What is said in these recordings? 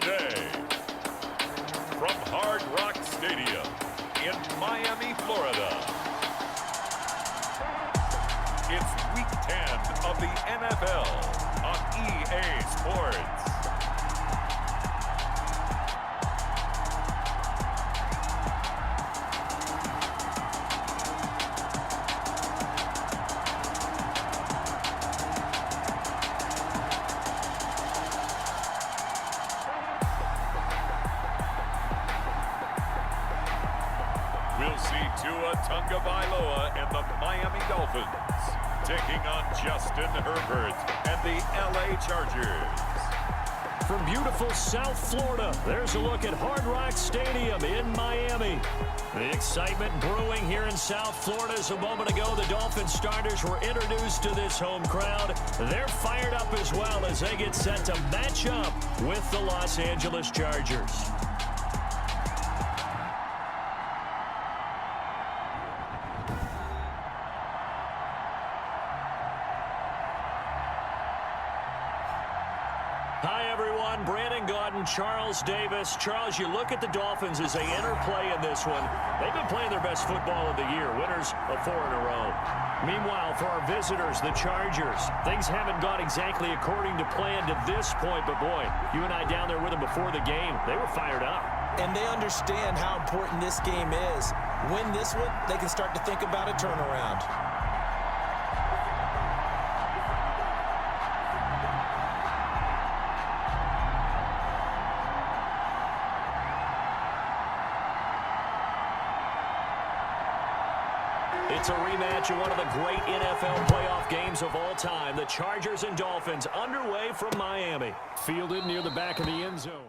today. From Hard Rock Stadium in Miami, Florida, it's Week 10 of the NFL on EA Sports. We'll see Tua Tagovailoa and the Miami Dolphins taking on Justin Herbert and the LA Chargers. From beautiful South Florida, there's a look at Hard Rock Stadium in Miami. The excitement brewing here in South Florida as a moment ago the Dolphins starters were introduced to this home crowd. They're fired up as well as they get set to match up with the Los Angeles Chargers. Hi, everyone. Brandon Gaudin, Charles Davis. Charles, you look at the Dolphins as they interplay in this one. They've been playing their best football of the year, winners of 4 in a row. Meanwhile, for our visitors, the Chargers, things haven't gone exactly according to plan to this point. But, boy, you and I down there with them before the game, they were fired up. And they understand how important this game is. Win this one, they can start to think about a turnaround. It's a rematch of one of the great NFL playoff games of all time. The Chargers and Dolphins underway from Miami. Fielded near the back of the end zone.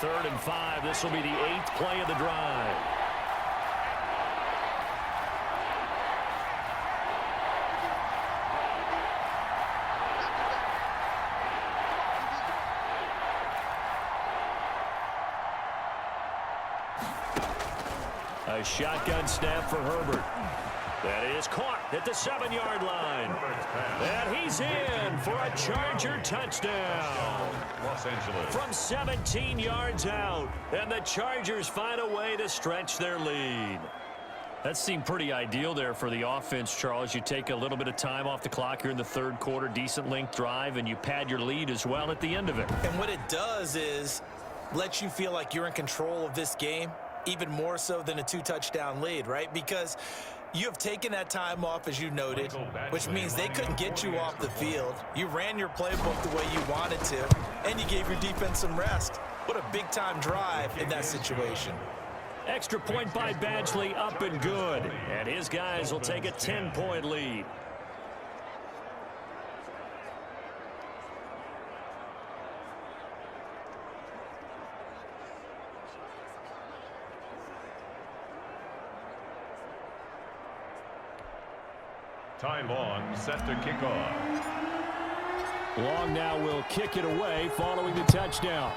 3rd and 5. This will be the 8th play of the drive. A shotgun snap for Herbert. That is caught at the 7-yard line. And he's in for a Charger touchdown. Los Angeles. From 17 yards out. And the Chargers find a way to stretch their lead. That seemed pretty ideal there for the offense, Charles. You take a little bit of time off the clock here in the 3rd quarter, decent length drive, and you pad your lead as well at the end of it. And what it does is let you feel like you're in control of this game, even more so than a 2-touchdown lead, right? Because you have taken that time off, as you noted, which means they couldn't get you off the field. You ran your playbook the way you wanted to, and you gave your defense some rest. What a big-time drive in that situation. Extra point by Badgley, up and good. And his guys will take a 10-point lead. Ty Long set to kick off. Long now will kick it away following the touchdown.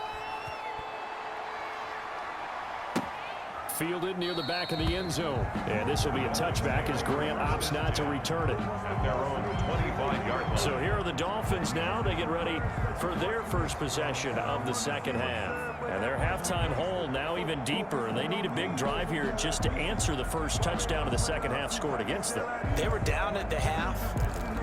Fielded near the back of the end zone. And this will be a touchback as Grant opts not to return it. At their own 25-yard line. So here are the Dolphins now. They get ready for their first possession of the second half. And their halftime hole now even deeper. And they need a big drive here just to answer the first touchdown of the second half scored against them. They were down at the half.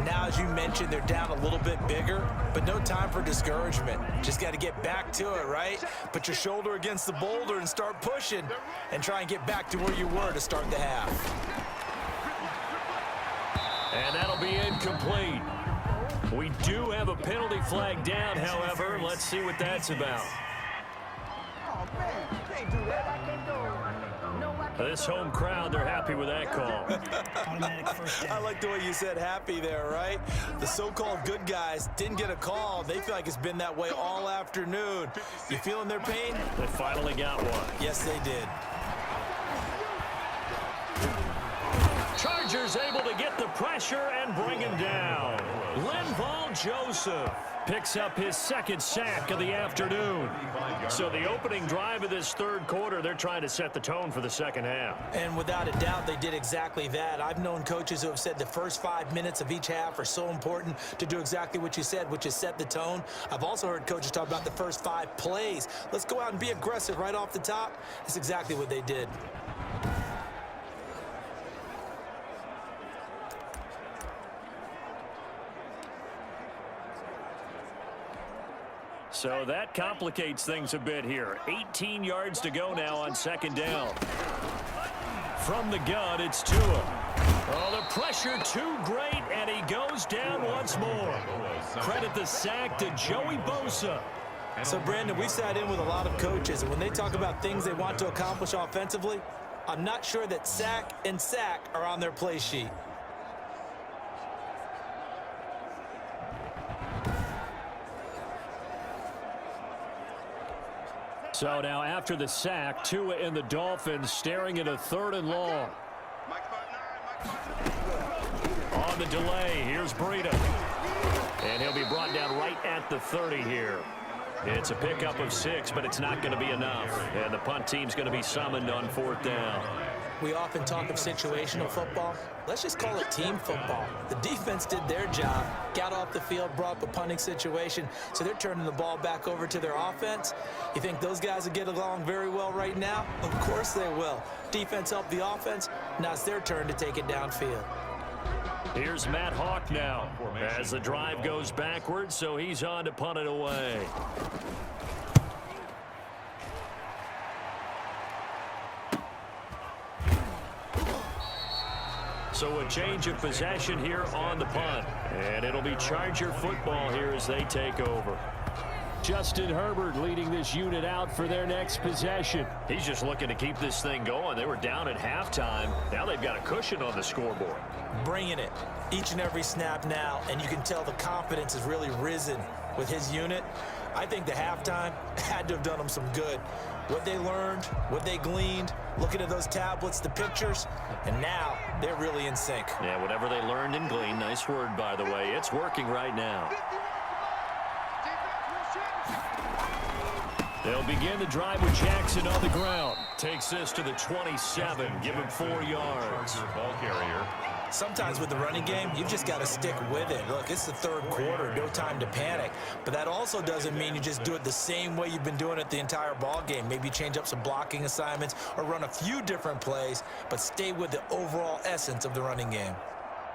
Now, as you mentioned, they're down a little bit bigger, but no time for discouragement. Just got to get back to it, right? Put your shoulder against the boulder and start pushing and try and get back to where you were to start the half. And that'll be incomplete. We do have a penalty flag down, however. Let's see what that's about. This home crowd, they're happy with that call. I like the way you said happy there, right? The so-called good guys didn't get a call. They feel like it's been that way all afternoon. You feeling their pain? They finally got one. Yes, they did. Chargers able to get the pressure and bring him down. Linval Joseph picks up his 2nd sack of the afternoon. So the opening drive of this 3rd quarter, they're trying to set the tone for the second half. And without a doubt, they did exactly that. I've known coaches who have said the first 5 minutes of each half are so important to do exactly what you said, which is set the tone. I've also heard coaches talk about the first 5 plays. Let's go out and be aggressive right off the top. That's exactly what they did. So that complicates things a bit here. 18 yards to go now on 2nd down. From the gun, it's Tua. Oh, the pressure too great, and he goes down once more. Credit the sack to Joey Bosa. So, Brandon, we sat in with a lot of coaches, and when they talk about things they want to accomplish offensively, I'm not sure that sack and sack are on their play sheet. So now after the sack, Tua and the Dolphins staring at a 3rd and long. On the delay, here's Breida. And he'll be brought down right at the 30 here. It's a pickup of 6, but it's not going to be enough. And the punt team's going to be summoned on 4th down. We often talk of situational football. Let's just call it team football. The defense did their job, got off the field, brought up a punting situation, so they're turning the ball back over to their offense. You think those guys will get along very well right now? Of course they will. Defense helped the offense. Now it's their turn to take it downfield. Here's Matt Hawk now as the drive goes backwards, so he's on to punt it away. So a change of possession here on the punt. And it'll be Charger football here as they take over. Justin Herbert leading this unit out for their next possession. He's just looking to keep this thing going. They were down at halftime. Now they've got a cushion on the scoreboard. Bringing it each and every snap now, and you can tell the confidence has really risen with his unit. I think the halftime had to have done them some good. What they learned, what they gleaned, looking at those tablets, the pictures, and now they're really in sync. Yeah, whatever they learned and gleaned, nice word, by the way. It's working right now. They'll begin the drive with Jackson on the ground. Takes this to the 27. Give him 4 yards. Ball carrier. Sometimes with the running game, you've just got to stick with it. Look, it's the third quarter, no time to panic. But that also doesn't mean you just do it the same way you've been doing it the entire ball game. Maybe change up some blocking assignments or run a few different plays, but stay with the overall essence of the running game.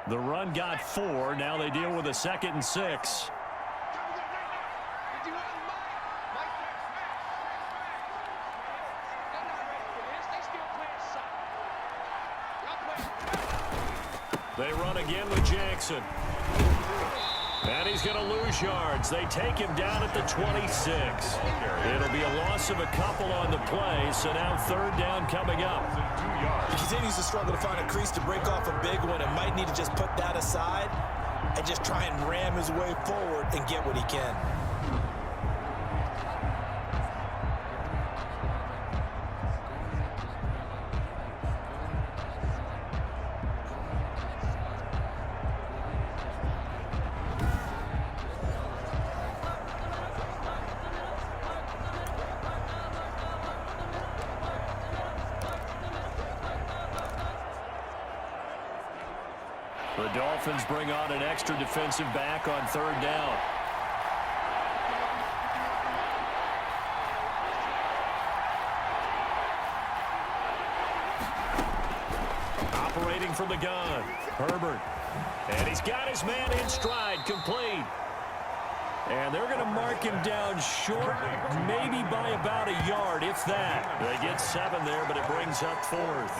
The run got 4. Now they deal with a 2nd and 6. They run again with Jackson. And he's going to lose yards. They take him down at the 26. It'll be a loss of a couple on the play, so now 3rd down coming up. He continues to struggle to find a crease to break off a big one and might need to just put that aside and just try and ram his way forward and get what he can. The Dolphins bring on an extra defensive back on 3rd down. Operating from the gun, Herbert. And he's got his man in stride, complete. And they're going to mark him down short, maybe by about a yard, if that. They get 7 there, but it brings up 4th.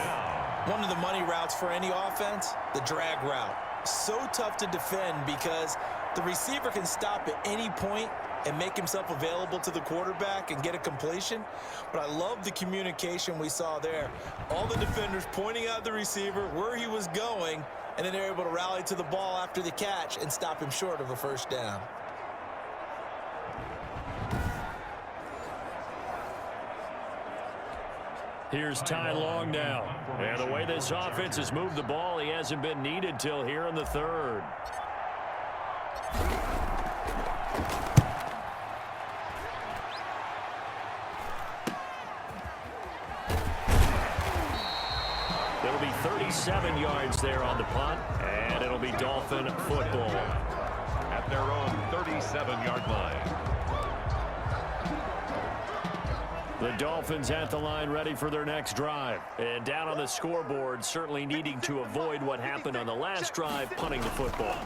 One of the money routes for any offense, the drag route. So tough to defend because the receiver can stop at any point and make himself available to the quarterback and get a completion. But I love the communication we saw there. All the defenders pointing out the receiver, where he was going, and then they're able to rally to the ball after the catch and stop him short of a 1st down. Here's Ty Long now. And the way this offense has moved the ball, he hasn't been needed till here in the 3rd. There'll be 37 yards there on the punt, and it'll be Dolphin football. At their own 37-yard line. The Dolphins at the line ready for their next drive. And down on the scoreboard, certainly needing to avoid what happened on the last drive, punting the football.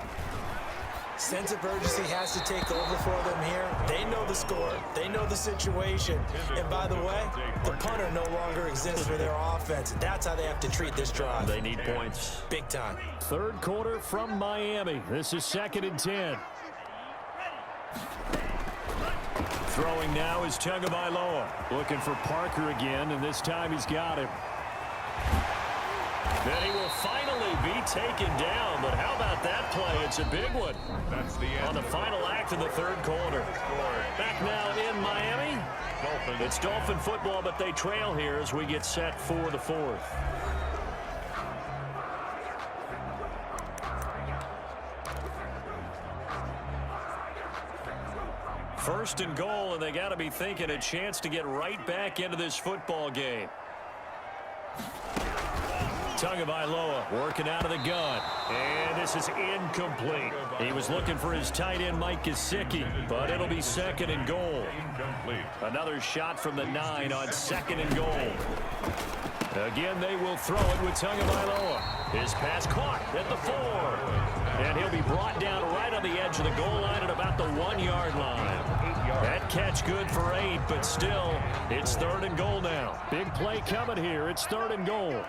Sense of urgency has to take over for them here. They know the score. They know the situation. And by the way, the punter no longer exists for their offense. That's how they have to treat this drive. They need points. Big time. 3rd quarter from Miami. This is 2nd and 10. Throwing now is Tagovailoa. Looking for Parker again, and this time he's got him. Then he will finally be taken down, but how about that play? It's a big one. That's the end. On the final act of the 3rd quarter. Back now in Miami. It's Dolphin football, but they trail here as we get set for the 4th. First and goal, and they got to be thinking a chance to get right back into this football game. Tagovailoa working out of the gun. And this is incomplete. He was looking for his tight end, Mike Gesicki, but it'll be 2nd and goal. Another shot from the 9 on 2nd and goal. Again, they will throw it with Tagovailoa. His pass caught at the 4. And he'll be brought down right on the edge of the goal line at about the 1-yard line. That catch good for 8, but still, it's 3rd and goal now. Big play coming here. It's 3rd and goal.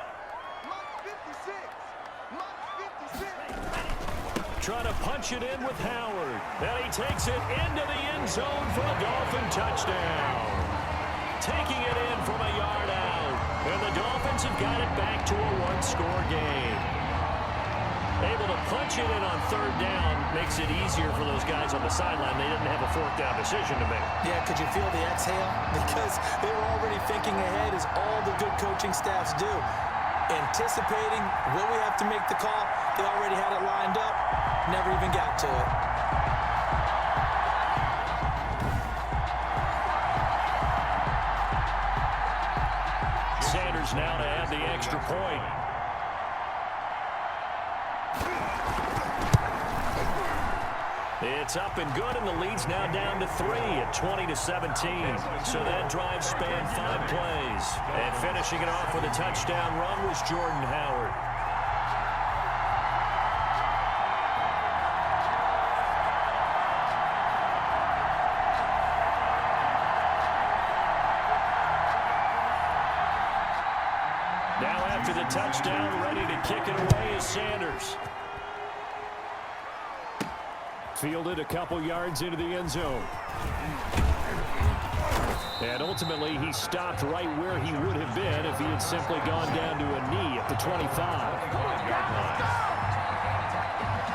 Trying to punch it in with Howard. And he takes it into the end zone for a Dolphin touchdown. Taking it in from a yard out. And the Dolphins have got it back to a 1-score game. Able to punch it in on third down. Makes it easier for those guys on the sideline. They didn't have a fourth down decision to make. Yeah, could you feel the exhale? Because they were already thinking ahead, as all the good coaching staffs do. Anticipating, will we have to make the call? They already had it lined up. Never even got to it. Sanders now to add the extra point. It's up and good, and the lead's now down to 3 at 20-17. So that drive spanned 5 plays. And finishing it off with a touchdown run was Jordan Howard. Now after the touchdown, ready to kick it away is Sanders. Fielded a couple yards into the end zone. And ultimately, he stopped right where he would have been if he had simply gone down to a knee at the 25.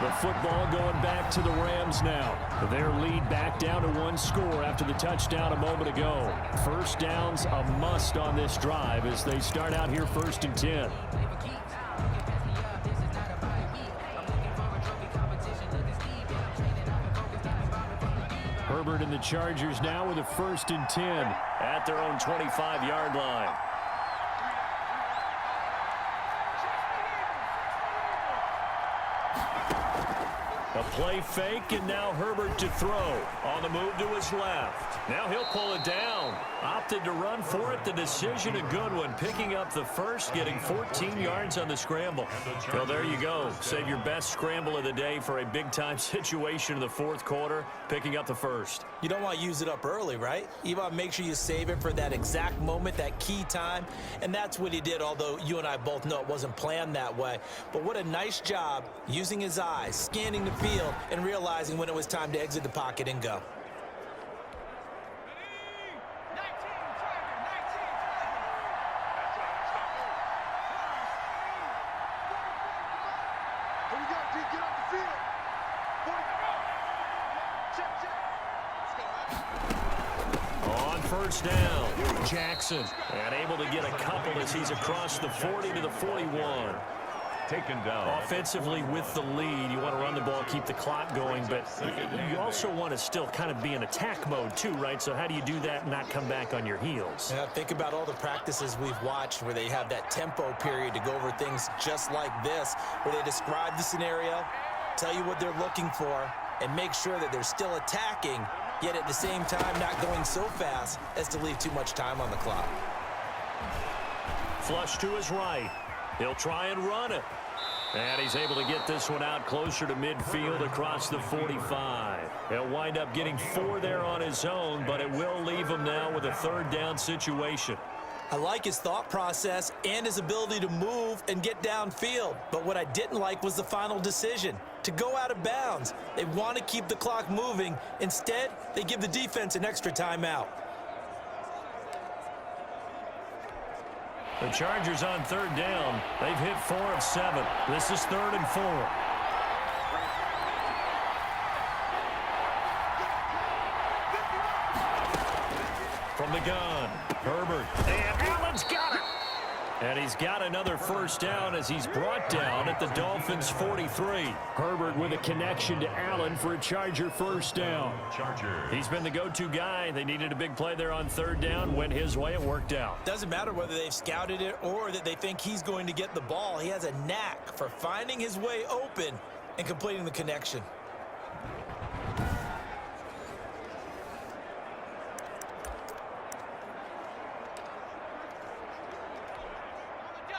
The football going back to the Rams now. Their lead back down to 1 score after the touchdown a moment ago. First down's a must on this drive as they start out here 1st and 10. Herbert and the Chargers now with a 1st and 10 at their own 25-yard line. A play fake, and now Herbert to throw. On the move to his left. Now he'll pull it down. Opted to run for it. The decision a good one. Picking up the first, getting 14 yards on the scramble. Well, there you go. Save your best scramble of the day for a big-time situation in the 4th quarter. Picking up the first. You don't want to use it up early, right? You want to make sure you save it for that exact moment, that key time. And that's what he did, although you and I both know it wasn't planned that way. But what a nice job using his eyes, scanning the field, and realizing when it was time to exit the pocket and go. On first down, Jackson, and able to get a couple as he's across the 40 to the 41. Taken down. Offensively with the lead, you want to run the ball, keep the clock going, but you also want to still kind of be in attack mode too, right? So how do you do that and not come back on your heels? Yeah, think about all the practices we've watched where they have that tempo period to go over things just like this, where they describe the scenario, tell you what they're looking for, and make sure that they're still attacking, yet at the same time not going so fast as to leave too much time on the clock. Flush to his right. He'll try and run it. And he's able to get this one out closer to midfield across the 45. He'll wind up getting 4 there on his own, but it will leave him now with a 3rd down situation. I like his thought process and his ability to move and get downfield. But what I didn't like was the final decision, to go out of bounds. They want to keep the clock moving. Instead, they give the defense an extra timeout. The Chargers on 3rd down. They've hit 4 of 7. This is 3rd and 4. From the gun, Herbert. And Allen's got it. And he's got another 1st down as he's brought down at the Dolphins' 43. Herbert with a connection to Allen for a Charger 1st down. He's been the go-to guy. They needed a big play there on 3rd down. Went his way. It worked out. Doesn't matter whether they've scouted it or that they think he's going to get the ball. He has a knack for finding his way open and completing the connection.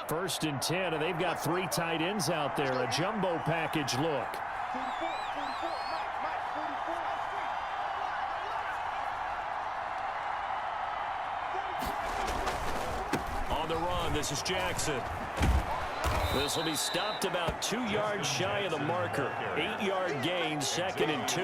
First and 10, and they've got 3 tight ends out there. A jumbo package look. On the run, this is Jackson. This will be stopped about 2 yards shy of the marker. 8-yard gain, 2nd and 2.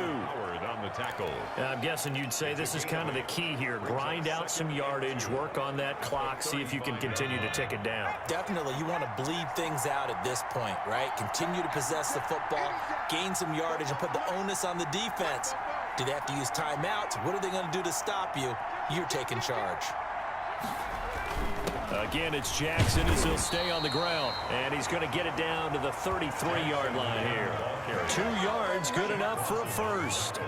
On the tackle. I'm guessing you'd say this is kind of the key here. Grind out some yardage, work on that clock, see if you can continue to tick it down. Definitely, you want to bleed things out at this point, right? Continue to possess the football, gain some yardage, and put the onus on the defense. Do they have to use timeouts? What are they going to do to stop you? You're taking charge. Again, it's Jackson as he'll stay on the ground, and he's going to get it down to the 33-yard line here. 2 yards, good enough for a first.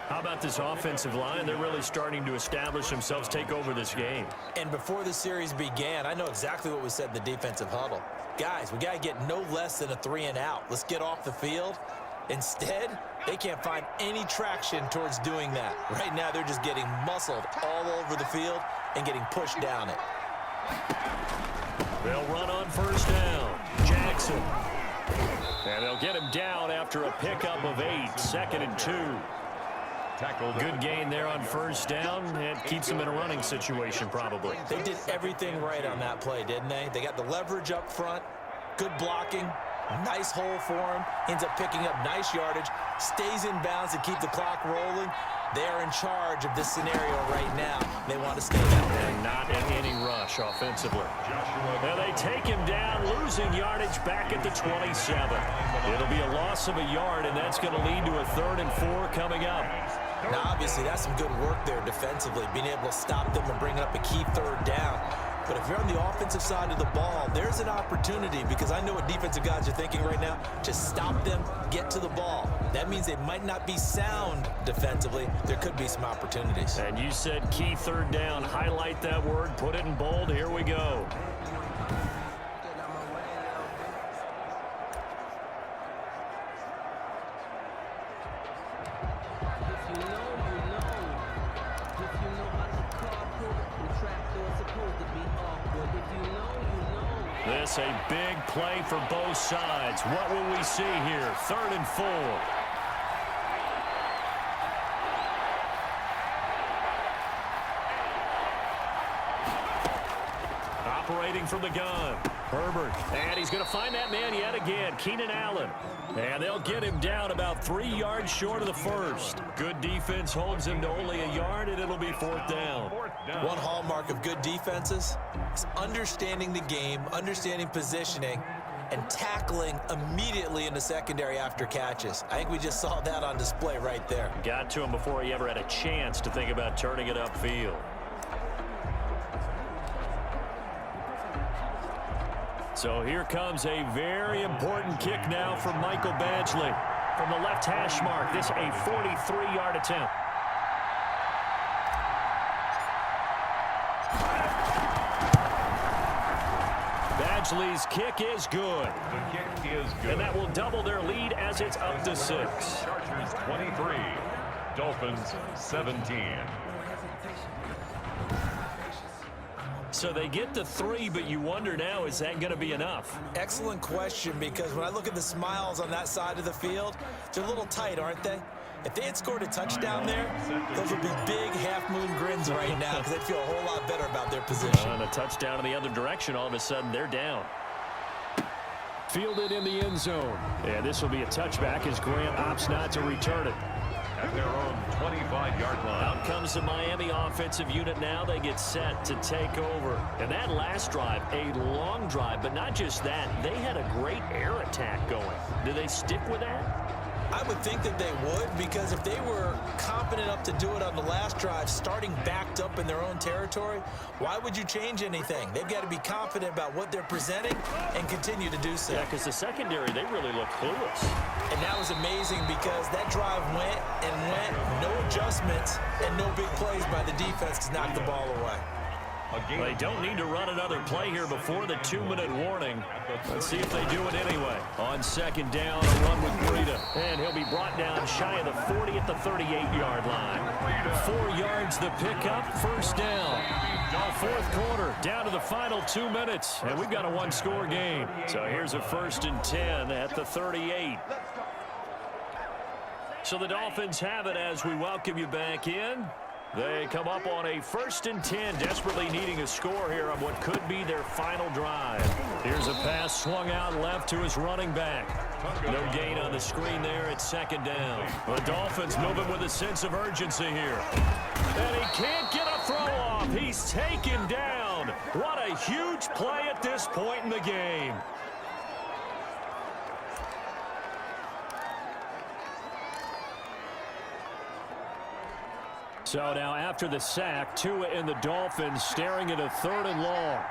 How about this offensive line? They're really starting to establish themselves, take over this game. And before the series began, I know exactly what was said in the defensive huddle. Guys, we got to get no less than a 3-and-out. Let's get off the field. Instead, they can't find any traction towards doing that. Right now, they're just getting muscled all over the field and getting pushed down it. They'll run on first down. Jackson. And they'll get him down after a pickup of 8. 2nd and 2. Good gain there on first down. It keeps them in a running situation probably. They did everything right on that play, didn't they? They got the leverage up front, good blocking, nice hole for him, ends up picking up nice yardage, stays in bounds to keep the clock rolling. They are in charge of this scenario right now. They want to stay that way. And not in any rush offensively. Now they take him down, losing yardage back at the 27. It'll be a loss of a yard, and that's going to lead to a 3rd and 4 coming up. Now, obviously, that's some good work there defensively, being able to stop them and bring up a key 3rd down. But if you're on the offensive side of the ball, there's an opportunity, because I know what defensive guys are thinking right now. Just stop them, get to the ball. That means they might not be sound defensively. There could be some opportunities. And you said key 3rd down. Highlight that word, put it in bold. Here we go. This a big play for both sides. What will we see here? 3rd and 4. Operating from the gun. Herbert. And he's going to find that man yet again. Keenan Allen. And they'll get him down about 3 yards short of the first. Good defense holds him to only a yard, and it'll be 4th down. One hallmark of good defenses is understanding the game, understanding positioning, and tackling immediately in the secondary after catches. I think we just saw that on display right there. Got to him before he ever had a chance to think about turning it upfield. So here comes a very important kick now from Michael Badgley. From the left hash mark, this a 43-yard attempt. Badgley's kick is good. The kick is good. And that will double their lead as it's up to 6. Chargers 23, Dolphins 17. So they get the 3, but you wonder now, is that going to be enough? Excellent question, because when I look at the smiles on that side of the field, they're a little tight, aren't they? If they had scored a touchdown there, those would be big half-moon grins right now, because they'd feel a whole lot better about their position. And a touchdown in the other direction, all of a sudden they're down. Fielded in the end zone. And this will be a touchback as Grant opts not to return it. At their own 25-yard line. Out comes the Miami offensive unit now. They get set to take over. And that last drive, a long drive, but not just that. They had a great air attack going. Do they stick with that? I would think that they would, because if they were confident enough to do it on the last drive, starting backed up in their own territory, why would you change anything? They've got to be confident about what they're presenting and continue to do so. Yeah, because the secondary, they really look clueless. And that was amazing, because that drive went and went, no adjustments, and no big plays by the defense to knock the ball away. They don't need to run another play here before the 2-minute warning. Let's see if they do it anyway. On second down, a run with Breida. And he'll be brought down shy of the 40 at the 38-yard line. 4 yards the pickup, first down. Fourth quarter, down to the final 2 minutes. And we've got a one-score game. So here's a 1st and 10 at the 38. So the Dolphins have it as we welcome you back in. They come up on a 1st and 10, desperately needing a score here on what could be their final drive. Here's a pass swung out left to his running back. No gain on the screen there at 2nd down. The Dolphins moving with a sense of urgency here. And he can't get a throw off. He's taken down. What a huge play at this point in the game. So now after the sack, Tua and the Dolphins staring at a 3rd and long.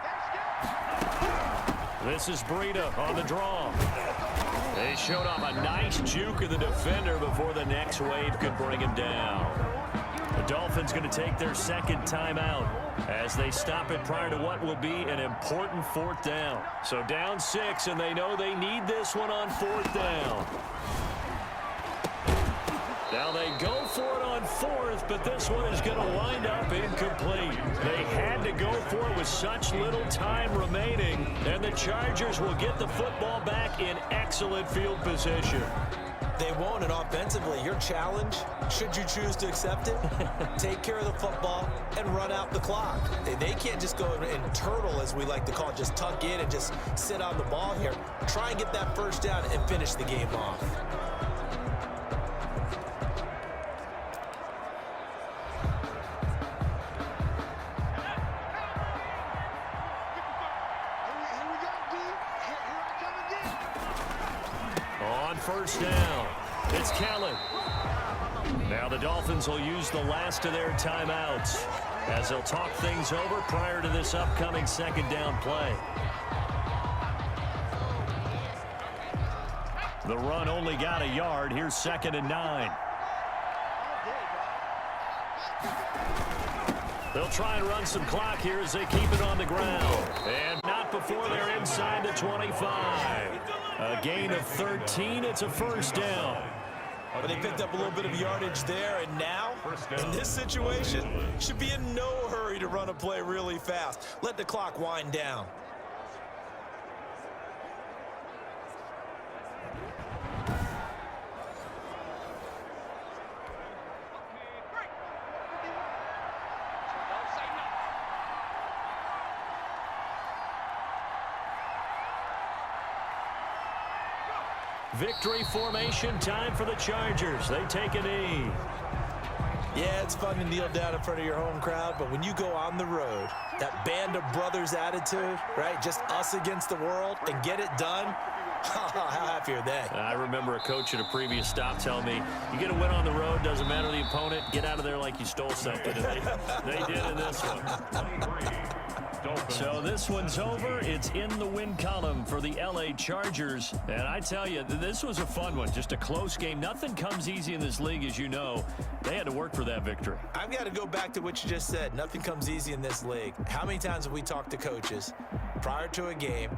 This is Breida on the draw. They showed off a nice juke of the defender before the next wave could bring him down. The Dolphins going to take their 2nd timeout as they stop it prior to what will be an important 4th down. So down 6, and they know they need this one on 4th down. Now they go for it on 4th, but this one is going to wind up incomplete. They had to go for it with such little time remaining, and the Chargers will get the football back in excellent field position. They won't, and offensively, your challenge, should you choose to accept it, take care of the football and run out the clock. They can't just go and turtle, as we like to call it, just tuck in and just sit on the ball here. Try and get that 1st down and finish the game off. On 1st down, it's Kellen. Now the Dolphins will use the last of their timeouts as they'll talk things over prior to this upcoming 2nd down play. The run only got a yard. Here's 2nd and 9. They'll try and run some clock here as they keep it on the ground. And not before they're inside the 25. A gain of 13. It's a 1st down. But they picked up a little bit of yardage there, and now, in this situation, should be in no hurry to run a play really fast. Let the clock wind down. Victory formation time for the Chargers. They take a knee. Yeah, it's fun to kneel down in front of your home crowd, but when you go on the road, that band of brothers attitude, right? Just us against the world and get it done. How happy are they? I remember a coach at a previous stop telling me, you get a win on the road, doesn't matter the opponent, get out of there like you stole something. And they did in this one. So this one's over. It's in the win column for the LA Chargers. And I tell you, this was a fun one. Just a close game. Nothing comes easy in this league, as you know. They had to work for that victory. I've got to go back to what you just said. Nothing comes easy in this league. How many times have we talked to coaches prior to a game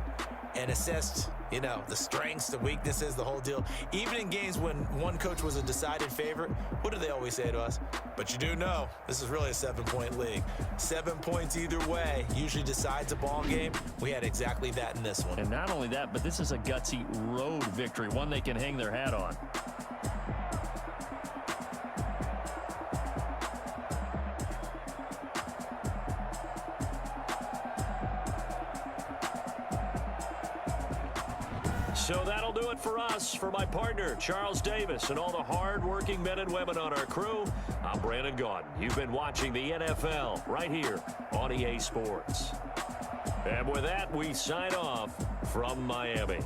and assessed, you know, the strengths, the weaknesses, the whole deal? Even in games when one coach was a decided favorite, what do they always say to us? But you do know, this is really a 7-point league. 7 points either way usually decides a ball game. We had exactly that in this one. And not only that, but this is a gutsy road victory, one they can hang their hat on. So that'll do it for us. For my partner, Charles Davis, and all the hard-working men and women on our crew, I'm Brandon Gaudin. You've been watching the NFL right here on EA Sports. And with that, we sign off from Miami.